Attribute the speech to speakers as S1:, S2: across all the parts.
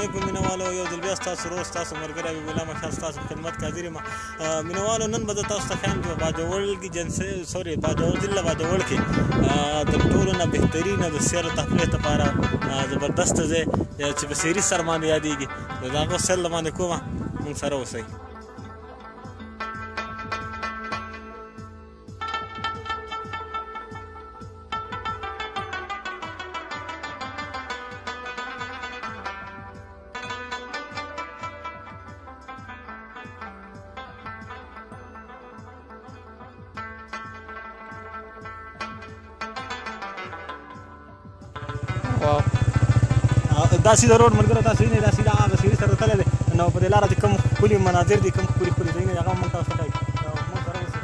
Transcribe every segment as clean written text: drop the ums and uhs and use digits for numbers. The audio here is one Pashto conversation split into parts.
S1: علیکم مینوالو، یو ځل بیا ستاسو روز ستاسو ملګری حبیب الله مشال ستاسو په خدمت کې حاضر یم. مینوالو نن به زه تاسو ته ښیم چې په باجوړ کې باجوړ ضلع باجوړ کې د ټولو نه بهترینه د سیر و تفریح لپاره زبردسته ځای چې په سیري سر باندې یادېږي، د هغه سر له باندې کومه موږ سره اوسئ. دا سیده روډ ملګرو تاسو وینئ، دا سیده هغه سیري سره تللی دی. نو په دې لاره چې کوم ښکلي مناظر دي، کوم ښکلي ښکلي ځایونه دي، هغه موږ تاسو ته ښایي. موږ سره اوسئ.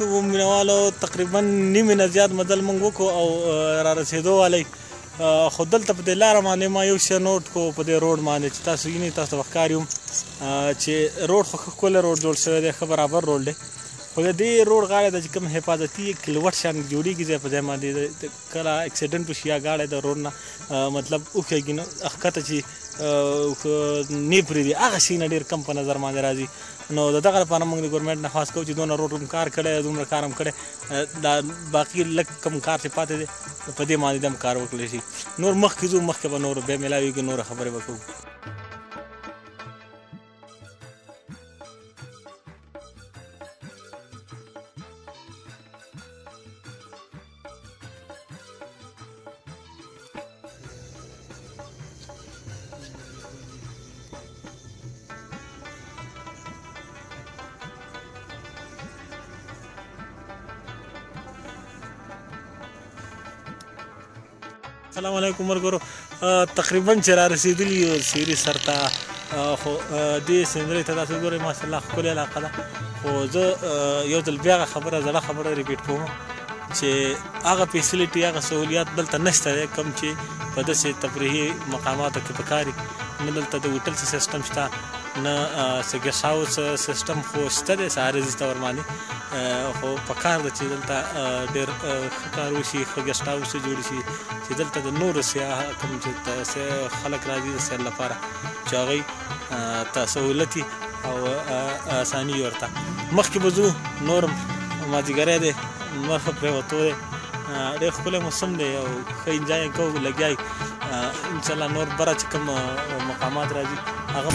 S1: مینوالو تقریبا نیمې نه زیات مزل موږ وکړو او را رسېدو والی، خو دلته په دې لاره باندې ما یو شی نوټ کړو په دې روډ باندې چې تاسو وینئ، تاسو ته به ښکار یم چې روډ خو ښه ښکلی روډ جوړ شوی دی، ښه برابر روډ دی. خو د دې روډ غاړې ته چې کوم حفاظتي کلوټ شان جوړېږي ځای په ځای باندې، کله اکسیډنټ وشي یا گاډی د روډ نه مطلب وښیږي، نو ښکته چې نه پرېږدي، هغه شي نه ډېر کم په نظر باندې راځي. نو د دغه لپاره موږ د ګورنمنټ نه خواست کوو چې دونه روډ هم کار کړی، دومره کار هم کړی، دا باقي لږ کم کار چې پاتې دی په دې باندې هم کار وکړلی شي. نور مخکې ځو، مخکې به نور بیا میلاوېږي، نوره خبرې به کوو. السلام علیکم ملګرو، تقریبا چې را رسېدلي یو سیري سر ته، خو دې سیندرۍ ته تاسو ګورئ ماشاءالله ښکلې علاقه ده. خو زه یو ځل بیا هغه خبره زړه خبره ریپیټ کوم چې هغه فیسیلیټي هغه سهولیات دلته نشته دی کوم چې په داسې تفریحي مقاماتو کې پکار وي. نه دلته د هوټل سیسټم شته، نه څه ګیسټ هاوس سیسټم خو شته دی څه عارضي طور باندې، خو پکار ده چې دلته ډېر ښه کار وشي، ښه ګیسټ هاوس جوړ شي چې دلته د نورو سیاح کوم چې خلک راځي د سیر لپاره چې هغوی ته سهولت او اساني ورته. مخکې به ځو، نور مازدیګری دی، لمر ښه پرېوتو دی، ډېر ښکلی موسم دی او ښه انجای کوو لګیا یو انشاءالله نور بره چې کوم مقامات راځي هغه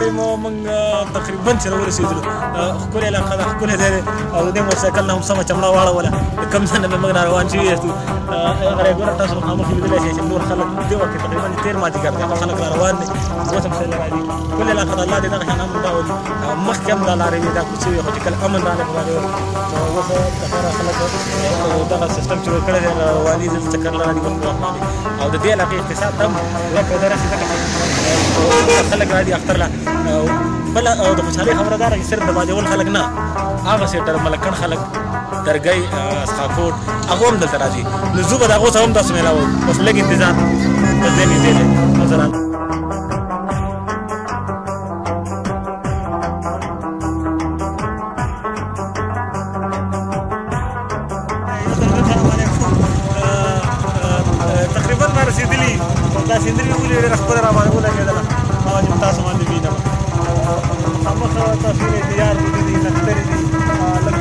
S1: ټایم موږ تقریبا چې راورسېدلو ښکلې علاقه ده ښکلی ځای دی او د دې موټرسایکل نه هم سمه چمړه واړوله د کوم ځای نه به موږ راروان شوي یاستو هغه ګوره تاسو مخامخ لیدلی شئ چې نور خلک دې وخت کې تقریبا د تېر مازدیګر دی هغه خلک راروان دي اوس هم سیل راځي ښکلې علاقه ده الله دې دغه شان امن راولي مخکې هم دا لارې وې دا کوڅې وې خو چې کله امن راغی په باندې اوس دغه خلک دغه سیستم چې ورکړی دی رواني دلته چکر لري وخت وخت باندې او د دې علاقې اقتصاد هم لکه داسې ځکه خلک راځي اختر له بله د خوشحالۍ خبره دا ده چې صرف د باجوړ خلک نه هغسې ډېر ملکن خلک درګۍ څښاکوټ هغه هم دلته راځي نو زه به د هغو سره هم تاسو میلاوم اوس لږ انتظار بس دی نږدې دی مثلا تقریبا ما رسېدلي دا سیندري ولې ډېره ښکله را باندې ولګېدله هغه چې تاسو باندې وینم مخامخ تصویر دی یار دي دي نخترې دي لږ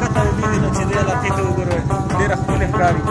S1: کته دې چې دې علاقې ته وګورئ ډېره ښکلې ښکاري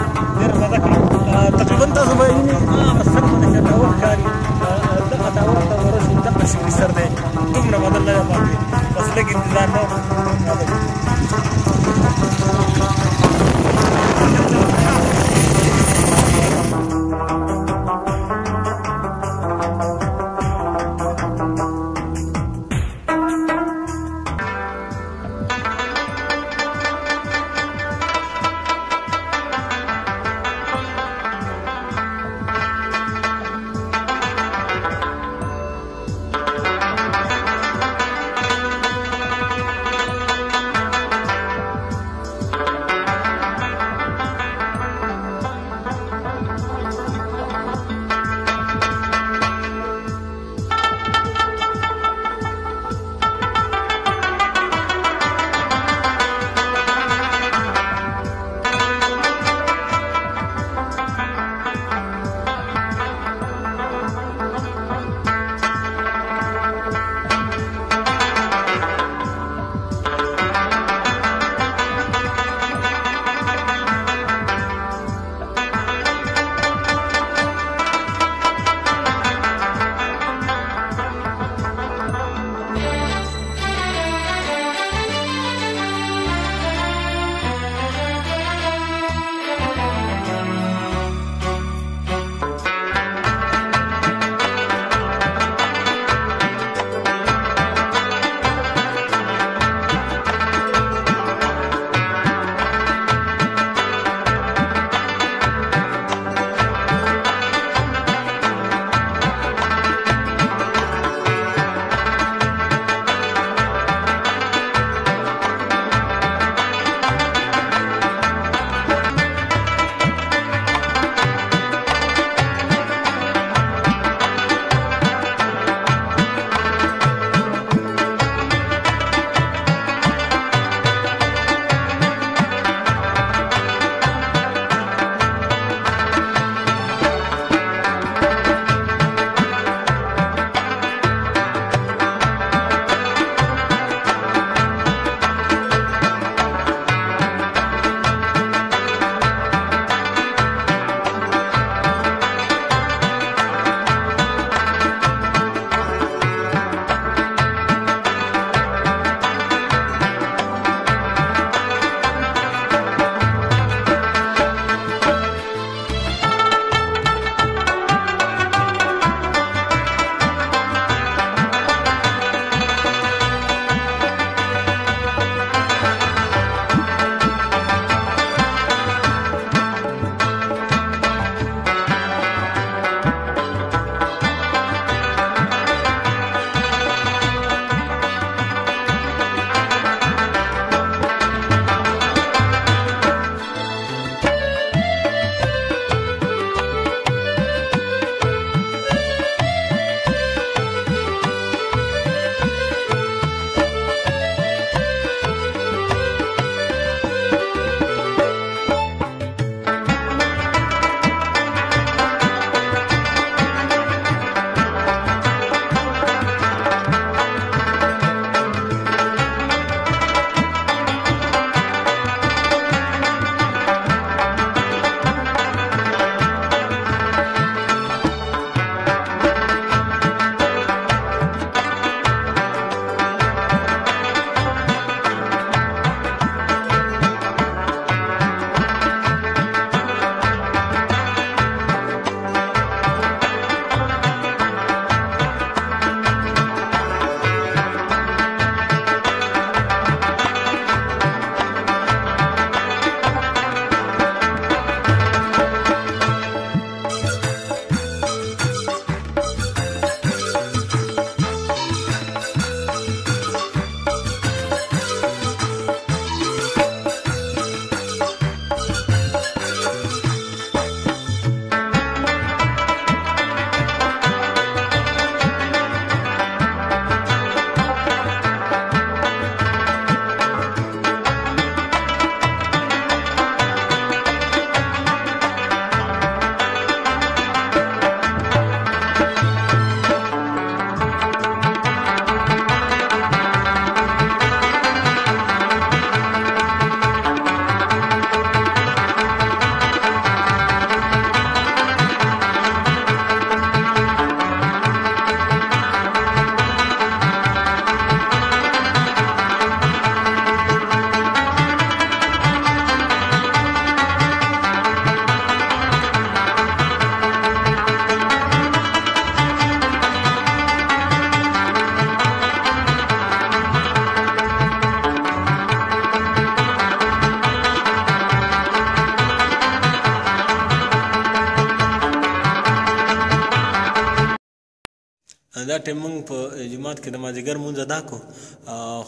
S1: دا ټایم موږ په جومات کې د مازدیګر مونځ ادا کړو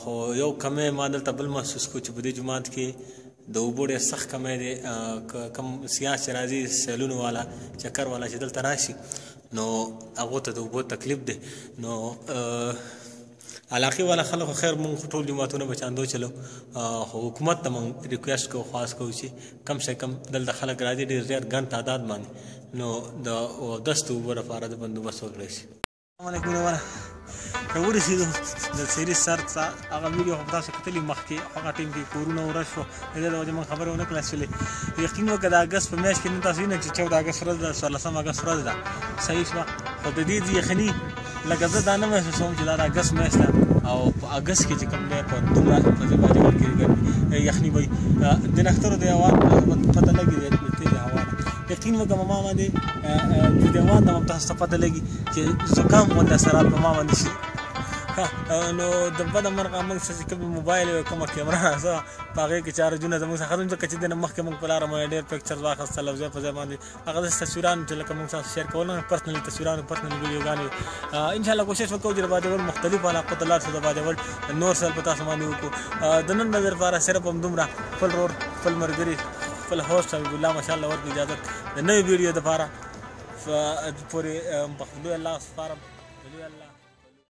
S1: خو یو کمی ما دلته بل محسوس کړو چې په دې جومات کې د اوبو ډېر سخت کمی دی کم سیاح چې راځي سیلونو والا چکر والا چې دلته راشي نو هغو ته د اوبو تکلیف دی نو علاقې والا خلکو خیر مونږ ټول جوماتونه به چاندو چلو خو حکومت ته مونږ ریکویسټ کوو خواست کوو چې کم سے کم دلته خلک راځي ډېر زیات ګڼ تعداد باندې نو د اودس د اوبو لپاره د بندوبست وکړی شي. السلام علیکم وروره راورسېدو د سیریز سر ته هغه ویډیو خو تاسو کتلي مخکې هغه ټایم کې کورونه ورش شو د دې د وجې موږ خبرې ونه کړله اکچولي یقین وکړه د اګست په میاشت کې نن تاسو وینئ چې 14 اګست ورځ ده 14 اګست ورځ ده صحیح شوه خو د دې یخني لکه زه دا نه محسوسوم چې دا د اګست میاشت ده او په اګست کې چې کوم دی په دومره په باجوړ کې یخني وي د نښترو د هوا پته لګي د تېزې هوا نه یقین وکړه ما باندې د دیوان نه هم تاسو ته پته لګي چې زکام غوندې اثرات په ما باندې شي نو د بده مرغه موږ چې کوم موبایل او کومه کیمره راځه په هغې کې چارجونه زموږ څخه ختم ځکه چې دې نه مخکې موږ په لاره باندې ډېر پکچرز واخیستل او ځای په ځای باندې هغه داسې تصویران چې لکه موږ تاسو شیر کول پرسنلي تصویران پرسنلي ویډیوګانې انشاءالله کوشش وکړو چې د باجوړ مختلفو علاقو ته لاړ شو د باجوړ نور سل په تاسو باندې وکړو د نن نظر لپاره صرف همدومره خپل ورور خپل ملګري خپل هوسټ حبیب الله ماشاءالله ورکړي اجازت د نوې ویډیو دپاره پورې په خدای الله سپارم.